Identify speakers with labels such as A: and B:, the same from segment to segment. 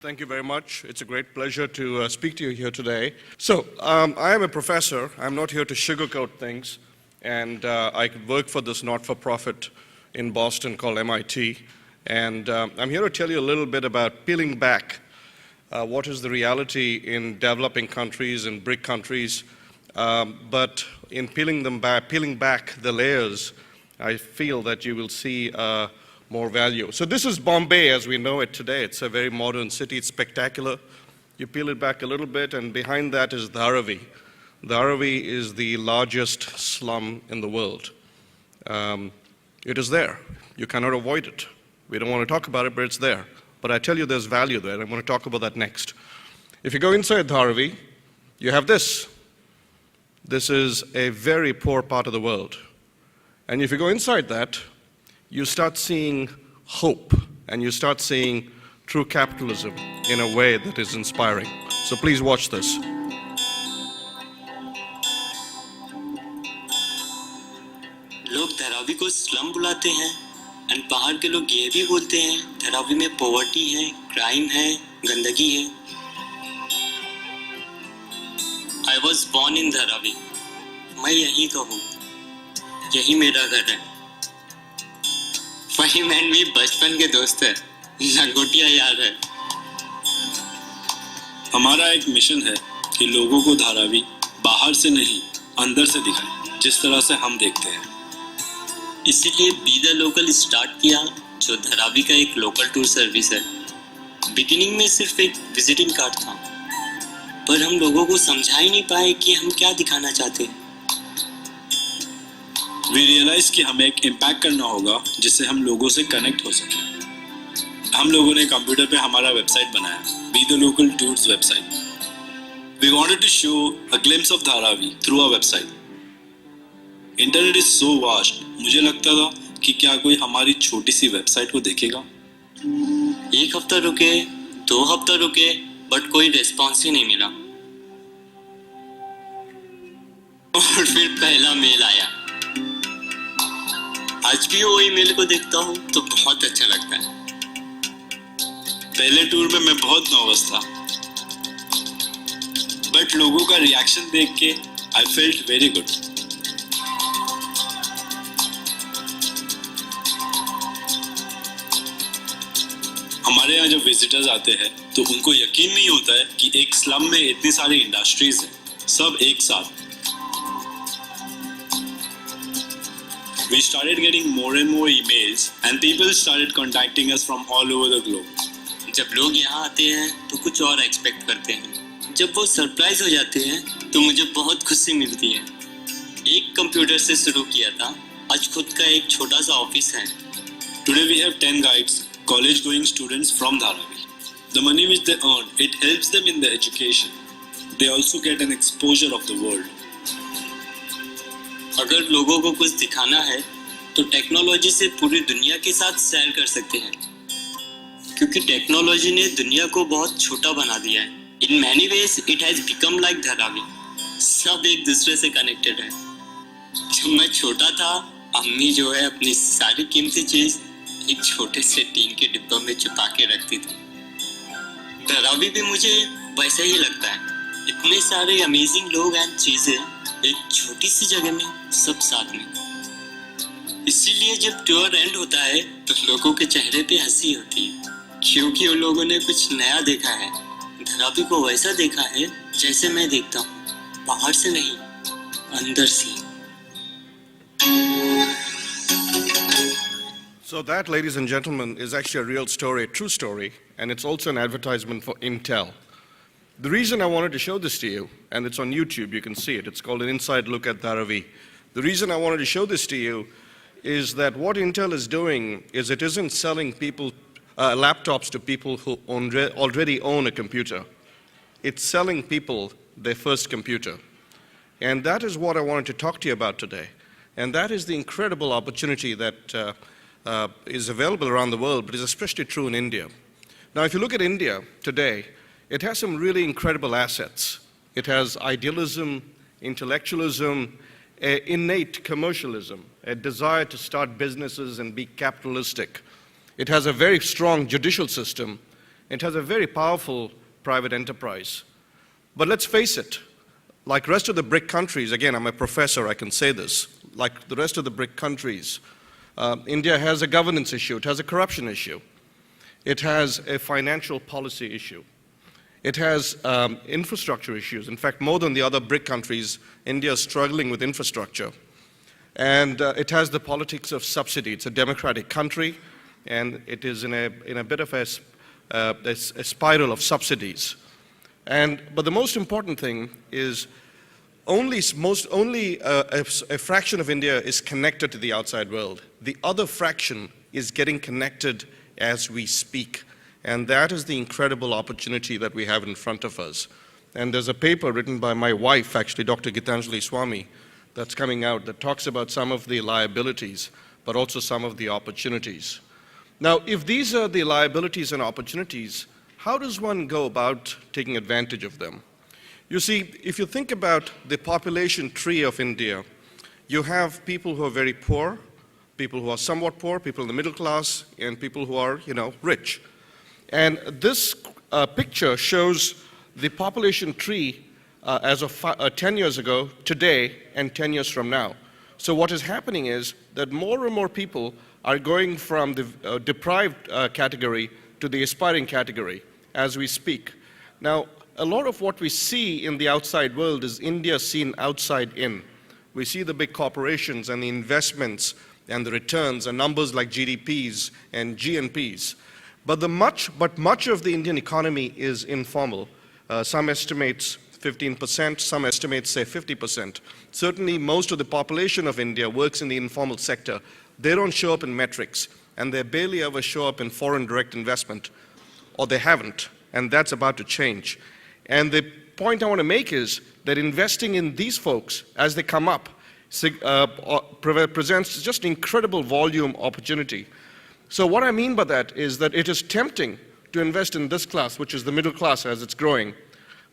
A: Thank you very much. It's a great pleasure to speak to you here today. So, I am a professor. I'm not here to sugarcoat things. And I work for this not-for-profit in Boston called MIT. And I'm here to tell you a little bit about peeling back what is the reality in developing countries and BRIC countries. But in peeling back the layers, I feel that you will see more value. So this is Bombay as we know it today. It's a very modern city. It's spectacular. You peel it back a little bit, and behind that is Dharavi. Dharavi is the largest slum in the world. It is there. You cannot avoid it. We don't want to talk about it, but it's there. But I tell you there's value there. I'm going to talk about that next. If you go inside Dharavi, you have this. This is a very poor part of the world. And if you go inside that, you start seeing hope, and you start seeing true capitalism in a way that is inspiring. So please watch this.
B: लोग धरावी को slum बुलाते हैं, और बाहर के लोग ये भी बोलते हैं धरावी में पॉवर्टी है, क्राइम है, गंदगी है। I was born in Dharavi. मैं यहीं का हूँ, यही मेरा घर है। फहीम एंड मी बचपन के दोस्त है, लंगोटिया यार है।
C: हमारा एक मिशन है कि लोगों को धारावी बाहर से नहीं अंदर से दिखाएं, जिस तरह से हम देखते हैं।
B: इसीलिए बी द लोकल स्टार्ट किया, जो धरावी का एक लोकल टूर सर्विस है। बिगिनिंग में सिर्फ एक विजिटिंग कार्ड था, पर हम लोगों को समझा ही नहीं पाए कि हम क्या दिखाना चाहते हैं।
C: वी रियलाइज कि हमें एक इम्पैक्ट करना होगा जिससे हम लोगों से कनेक्ट हो सके। हम लोगों ने कंप्यूटर पे हमारा वेबसाइट बनाया, be the local tours website. We wanted to show a glimpse of Dharavi through a website. Internet is so vast, मुझे लगता था कि क्या कोई हमारी छोटी सी वेबसाइट को देखेगा।
B: एक हफ्ता रुके, 2 हफ्ता रुके, बट कोई रिस्पॉन्स ही नहीं मिला। और फिर पहला मेल आया। आज भी वो ईमेल को देखता हूँ तो बहुत अच्छा लगता है।
C: पहले टूर में मैं बहुत नर्वस था, बट लोगों का रिएक्शन देख के आई फेल्ट वेरी गुड। हमारे यहाँ जब विजिटर्स आते हैं तो उनको यकीन नहीं होता है कि एक स्लम में इतनी सारी इंडस्ट्रीज हैं, सब एक साथ। We started getting more and more emails and people started contacting us from all over the globe.
B: जब लोग यहाँ आते हैं तो कुछ और एक्सपेक्ट करते हैं। जब वो सरप्राइज हो जाते हैं तो मुझे बहुत खुशी मिलती है। एक कंप्यूटर से शुरू किया था, आज खुद का एक छोटा सा ऑफिस है।
C: Today we have 10 guides, college going students from Dharavi. The money which they earn, it helps them in their education. They also get an exposure of the world.
B: अगर लोगों को कुछ दिखाना है तो टेक्नोलॉजी से पूरी दुनिया के साथ शेयर कर सकते हैं, क्योंकि टेक्नोलॉजी ने दुनिया को बहुत छोटा बना दिया है। In many ways it has become like Dharavi. सब एक दूसरे से कनेक्टेड है। जब मैं छोटा था, अम्मी जो है अपनी सारी कीमती चीज एक छोटे से टीन के डिब्बे में छुपा के रखती थी। धरावी भी मुझे वैसा ही लगता है। इतने सारे अमेजिंग लोग एंड चीजें एक छोटी सी जगह में, सब साथ में। इसीलिए जब टूर एंड होता है तो लोगों के चेहरे पे हंसी होती है, क्योंकि उन लोगों ने कुछ नया देखा है। धरावी को वैसा देखा है जैसे मैं देखता हूँ, बाहर से नहीं, अंदर से।
A: So that, ladies and gentlemen, is actually a real story, a true story, and it's also an advertisement for Intel. The reason I wanted to show this to you, and it's on YouTube, you can see it, it's called an inside look at Dharavi. The reason I wanted to show this to you is that what Intel is doing is it isn't selling people laptops to people who already own a computer. It's selling people their first computer. And that is what I wanted to talk to you about today. And that is the incredible opportunity that is available around the world, but is especially true in India. Now, if you look at India today, it has some really incredible assets. It has idealism, intellectualism, innate commercialism, a desire to start businesses and be capitalistic. It has a very strong judicial system, It has a very powerful private enterprise. But let's face it, like the rest of the BRIC countries, again, I'm a professor, I can say this, like the rest of the BRIC countries, India has a governance issue, it has a corruption issue, it has a financial policy issue, it has infrastructure issues. In fact, more than the other BRIC countries, India is struggling with infrastructure. And it has the politics of subsidy. It's a democratic country, and it is in a bit of a spiral of subsidies. But the most important thing is only a fraction of India is connected to the outside world. The other fraction is getting connected as we speak. And that is the incredible opportunity that we have in front of us. And there's a paper written by my wife, actually, Dr. Gitanjali Swami, that's coming out that talks about some of the liabilities, but also some of the opportunities. Now, if these are the liabilities and opportunities, how does one go about taking advantage of them? You see, if you think about the population tree of India, you have people who are very poor, people who are somewhat poor, people in the middle class, and people who are, rich. And this picture shows the population tree as of 10 years ago, today, and 10 years from now. So what is happening is that more and more people are going from the deprived category to the aspiring category as we speak. Now, a lot of what we see in the outside world is India seen outside in. We see the big corporations and the investments and the returns and numbers like GDPs and GNPs. But much of the Indian economy is informal. Some estimates 15%, some estimates say 50%. Certainly most of the population of India works in the informal sector. They don't show up in metrics, and they barely ever show up in foreign direct investment, or they haven't, and that's about to change. And the point I want to make is that investing in these folks as they come up presents just incredible volume opportunity. So what I mean by that is that it is tempting to invest in this class, which is the middle class as it's growing.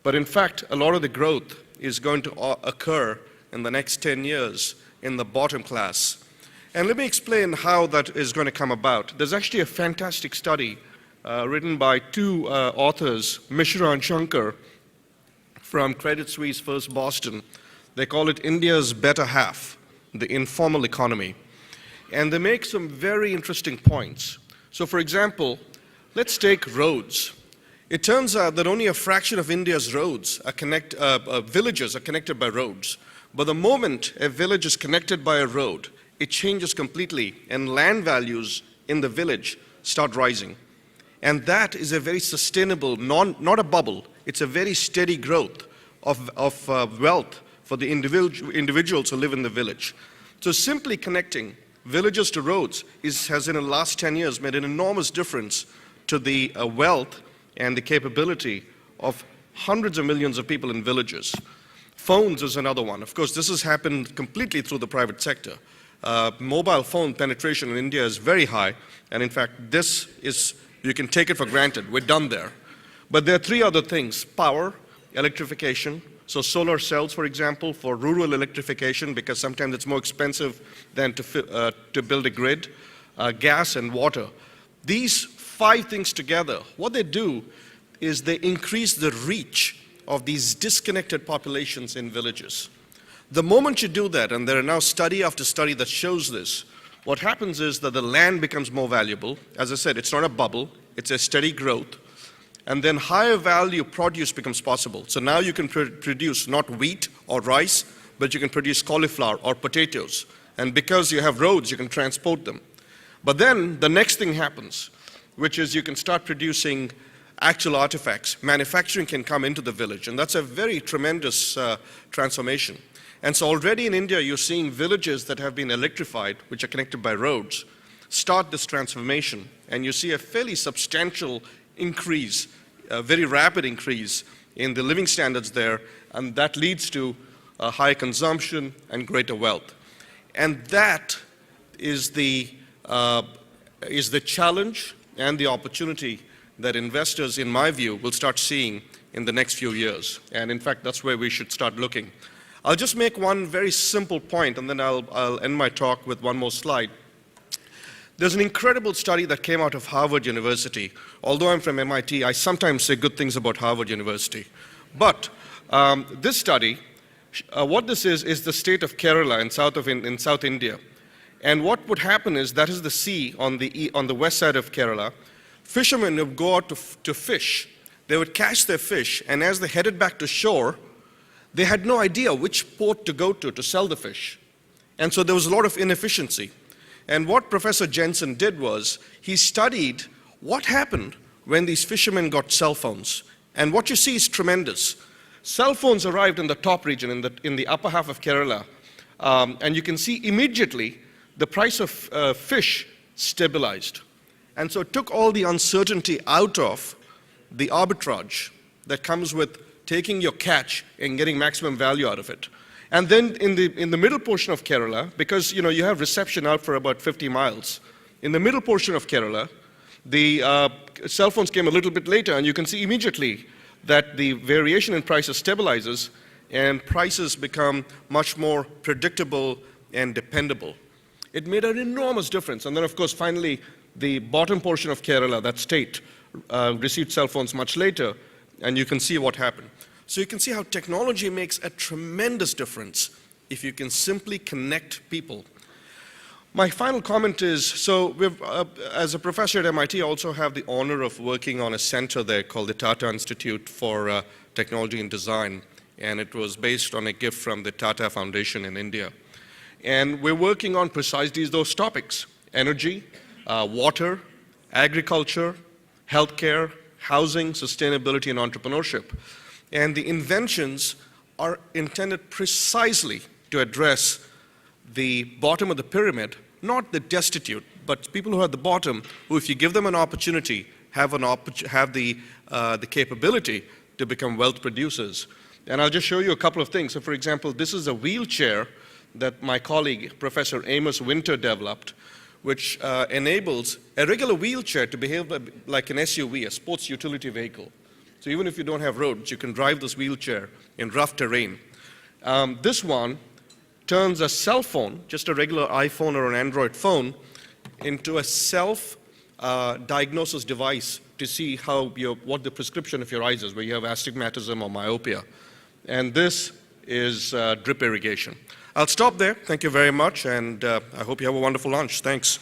A: But in fact, a lot of the growth is going to occur in the next 10 years in the bottom class. And let me explain how that is going to come about. There's actually a fantastic study written by two authors, Mishra and Shankar, from Credit Suisse First Boston. They call it India's Better Half, the informal economy. And they make some very interesting points. So for example, let's take roads. It turns out that only a fraction of India's roads are villages are connected by roads. But the moment a village is connected by a road, it changes completely, and land values in the village start rising. And that is a very sustainable, not a bubble, it's a very steady growth of wealth for the individuals who live in the village. So simply connecting villages to roads has in the last 10 years made an enormous difference to the wealth and the capability of hundreds of millions of people in villages. Phones is another one. Of course, this has happened completely through the private sector. Mobile phone penetration in India is very high, and in fact, you can take it for granted. We're done there. But there are three other things: power, electrification. So solar cells, for example, for rural electrification, because sometimes it's more expensive than to build a grid, gas and water. These 5 things together, what they do is they increase the reach of these disconnected populations in villages. The moment you do that, and there are now study after study that shows this, what happens is that the land becomes more valuable. As I said, it's not a bubble, it's a steady growth. And then higher value produce becomes possible. So now you can produce not wheat or rice, but you can produce cauliflower or potatoes. And because you have roads, you can transport them. But then the next thing happens, which is you can start producing actual artifacts. Manufacturing can come into the village, and that's a very tremendous transformation. And so already in India, you're seeing villages that have been electrified, which are connected by roads, start this transformation. And you see a fairly substantial increase, a very rapid increase in the living standards there, and that leads to high consumption and greater wealth. And that is the challenge and the opportunity that investors, in my view, will start seeing in the next few years. And in fact, that's where we should start looking. I'll just make one very simple point, and then I'll end my talk with one more slide. There's an incredible study that came out of Harvard University. Although I'm from MIT, I sometimes say good things about Harvard University. But this study, what this is the state of Kerala in South India. And what would happen is, that is the sea on the west side of Kerala. Fishermen would go out to fish. They would catch their fish, and as they headed back to shore, they had no idea which port to go to sell the fish. And so there was a lot of inefficiency. And what Professor Jensen did was, he studied what happened when these fishermen got cell phones. And what you see is tremendous. Cell phones arrived in the top region, in the upper half of Kerala. And you can see immediately the price of fish stabilized. And so it took all the uncertainty out of the arbitrage that comes with taking your catch and getting maximum value out of it. And then in the middle portion of Kerala, because you have reception out for about 50 miles, in the middle portion of Kerala, the cell phones came a little bit later, and you can see immediately that the variation in prices stabilizes and prices become much more predictable and dependable. It made an enormous difference. And then, of course, finally, the bottom portion of Kerala, that state, received cell phones much later, and you can see what happened. So you can see how technology makes a tremendous difference if you can simply connect people. My final comment is, so as a professor at MIT, I also have the honor of working on a center there called the Tata Institute for Technology and Design, and it was based on a gift from the Tata Foundation in India. And we're working on precisely those topics: energy, water, agriculture, healthcare, housing, sustainability, and entrepreneurship. And the inventions are intended precisely to address the bottom of the pyramid, not the destitute, but people who are at the bottom, who, if you give them an opportunity, have the capability to become wealth producers. And I'll just show you a couple of things. So, for example, this is a wheelchair that my colleague, Professor Amos Winter, developed, which enables a regular wheelchair to behave like an SUV, a sports utility vehicle. So even if you don't have roads, you can drive this wheelchair in rough terrain. This one turns a cell phone, just a regular iPhone or an Android phone, into a self-diagnosis device to see what the prescription of your eyes is, where you have astigmatism or myopia. And this is drip irrigation. I'll stop there. Thank you very much, and I hope you have a wonderful lunch. Thanks.